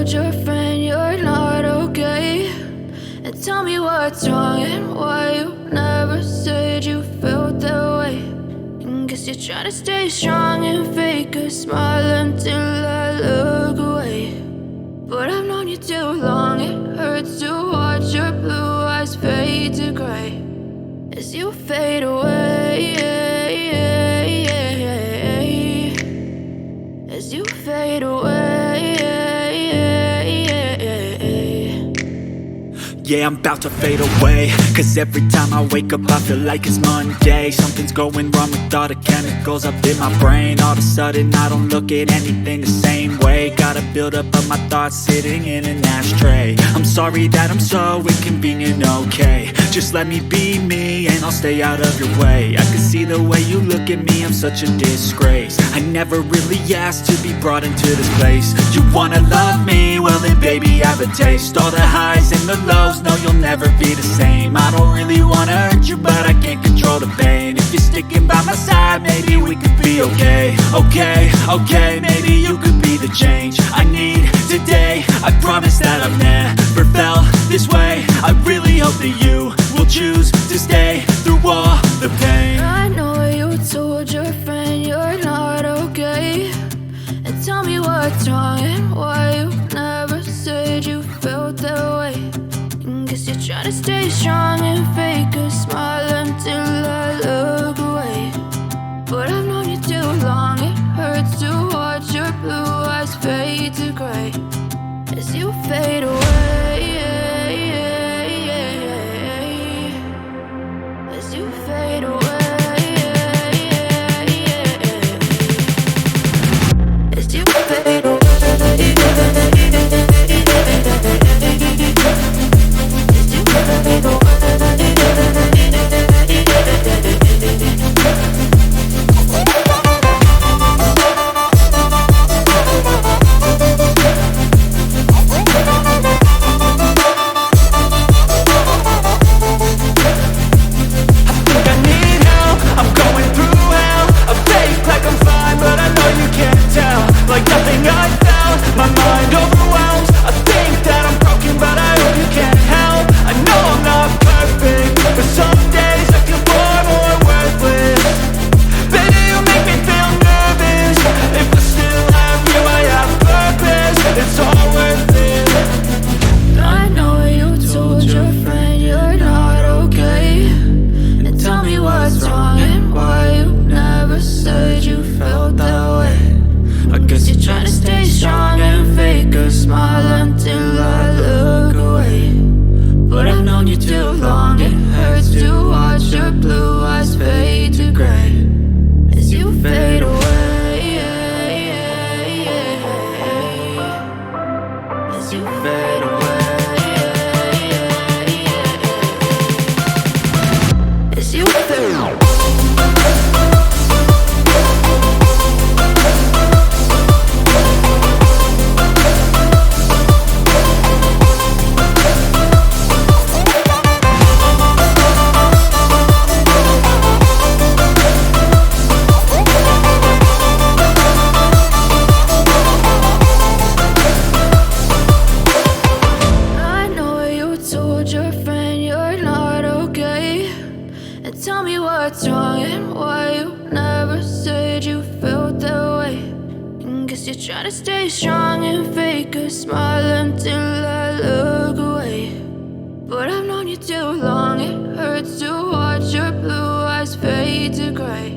told your friend you're not okay? And tell me what's wrong and why you never said you felt that way. And guess you're trying to stay strong and fake a smile until I look away. But I've known you too long, it hurts to watch your blue eyes fade to gray as you fade away, as you fade away. Yeah, I'm about to fade away, cause every time I wake up I feel like it's Monday. Something's going wrong with all the chemicals up in my brain. All of a sudden I don't look at anything the same way. Got a buildup of my thoughts sitting in an ashtray. I'm sorry that I'm so inconvenient, okay? Just let me be me and I'll stay out of your way. I can see the way you look at me, I'm such a disgrace. I never really asked to be brought into this place. You wanna love me? Well then baby, have a taste. All the highs and the lows, no, you'll never be the same. I don't really wanna hurt you, but I can't control the pain. If you're sticking by my side, maybe we could be okay. Okay, maybe you could be the change I need today. I promise that I've never felt this way. I really hope that you will choose to stay through all the pain. I know you told your friend you're not okay. And tell me what's wrong and why you never said you felt that way. Guess you're trying to stay strong and fake a smile until I look away. But I've known you too long, it hurts to watch your blue eyes fade to gray as you fade away, as you fade away, as you fade away. Tell me what's wrong and why you never said you felt that way. And guess you're trying to stay strong and fake a smile until I look away. But I've known you too long, it hurts to watch your blue eyes fade to gray